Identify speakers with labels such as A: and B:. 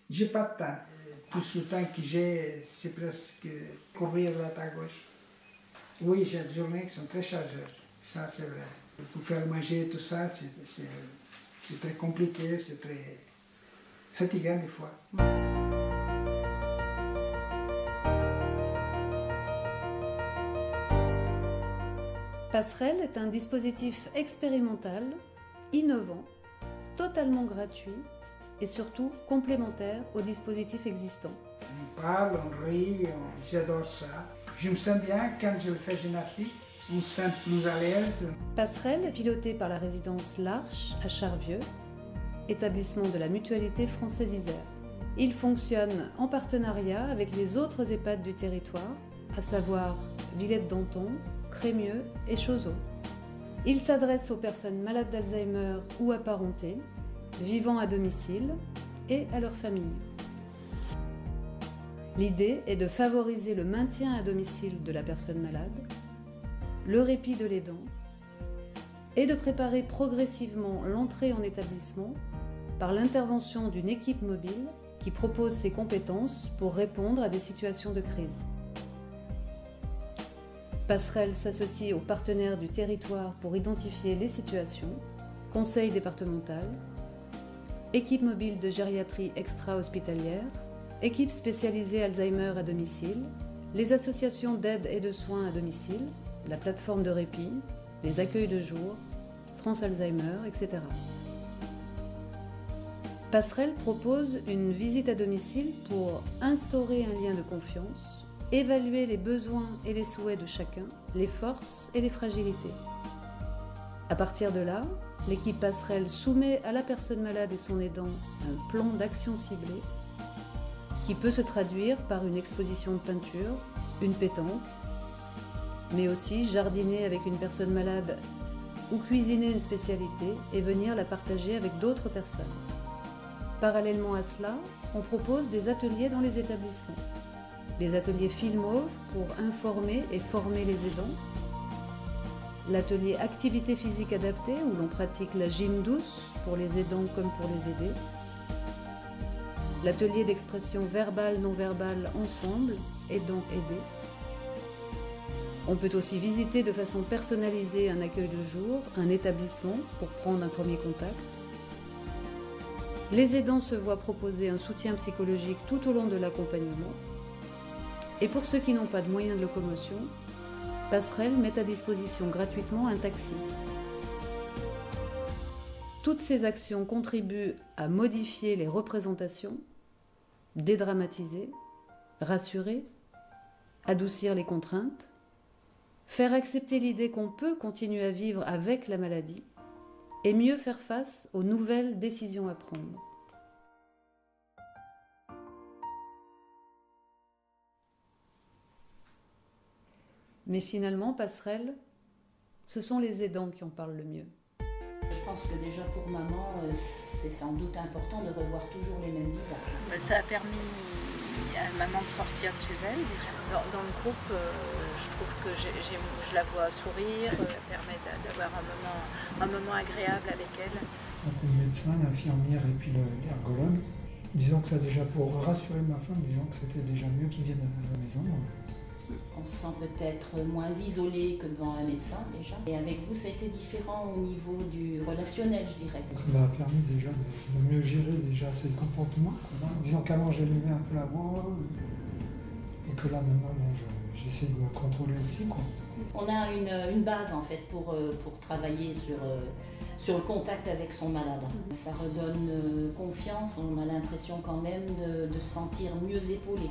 A: J'ai pas de temps. Tout le temps que j'ai, c'est presque courir là à gauche. Oui, j'ai des journées qui sont très chargées, ça c'est vrai. Pour faire manger tout ça, c'est très compliqué, c'est très fatigant des fois.
B: Passerelle est un dispositif expérimental, innovant, totalement gratuit et surtout complémentaire aux dispositifs existants.
A: On parle, on rit, j'adore ça. Je me sens bien quand je fais gymnastique, je me sens plus à l'aise.
B: Passerelle est pilotée par la résidence L'Arche à Charvieux, établissement de la Mutualité Française Isère. Il fonctionne en partenariat avec les autres EHPAD du territoire, à savoir Villette-Danton, Crémieux et Chauzot. Il s'adresse aux personnes malades d'Alzheimer ou apparentées, vivant à domicile et à leur famille. L'idée est de favoriser le maintien à domicile de la personne malade, le répit de l'aidant et de préparer progressivement l'entrée en établissement par l'intervention d'une équipe mobile qui propose ses compétences pour répondre à des situations de crise. Passerelle s'associe aux partenaires du territoire pour identifier les situations, conseil départemental, équipe mobile de gériatrie extra-hospitalière, équipe spécialisée Alzheimer à domicile, les associations d'aide et de soins à domicile, la plateforme de répit, les accueils de jour, France Alzheimer, etc. Passerelle propose une visite à domicile pour instaurer un lien de confiance, évaluer les besoins et les souhaits de chacun, les forces et les fragilités. À partir de là, l'équipe Passerelle soumet à la personne malade et son aidant un plan d'action ciblé qui peut se traduire par une exposition de peinture, une pétanque, mais aussi jardiner avec une personne malade ou cuisiner une spécialité et venir la partager avec d'autres personnes. Parallèlement à cela, on propose des ateliers dans les établissements. Des ateliers Filmauve pour informer et former les aidants. L'atelier activité physique adaptée où l'on pratique la gym douce pour les aidants comme pour les aidés. L'atelier d'expression verbale non verbale ensemble, aidant-aidé. On peut aussi visiter de façon personnalisée un accueil de jour, un établissement pour prendre un premier contact. Les aidants se voient proposer un soutien psychologique tout au long de l'accompagnement. Et pour ceux qui n'ont pas de moyens de locomotion, Passerelle met à disposition gratuitement un taxi. Toutes ces actions contribuent à modifier les représentations, dédramatiser, rassurer, adoucir les contraintes, faire accepter l'idée qu'on peut continuer à vivre avec la maladie et mieux faire face aux nouvelles décisions à prendre. Mais finalement, Passerelle, ce sont les aidants qui en parlent le mieux.
C: Je pense que déjà pour maman, c'est sans doute important de revoir toujours les mêmes visages.
D: Ça a permis à maman de sortir de chez elle déjà. Dans le groupe, je trouve que je la vois sourire, ça permet d'avoir un moment agréable avec elle.
E: Entre le médecin, l'infirmière et puis l'ergologue, disons que ça déjà pour rassurer ma femme, disons que c'était déjà mieux qu'ils viennent à la maison.
C: On se sent peut-être moins isolé que devant un médecin déjà. Et avec vous, ça a été différent au niveau du relationnel, je dirais.
E: Ça m'a permis déjà de mieux gérer déjà ses comportements. Disons qu'avant j'élevais un peu la voix et que là maintenant j'essaie de me contrôler aussi.
C: On a une base en fait pour travailler sur le contact avec son malade. Ça redonne confiance, on a l'impression quand même de se sentir mieux épaulé.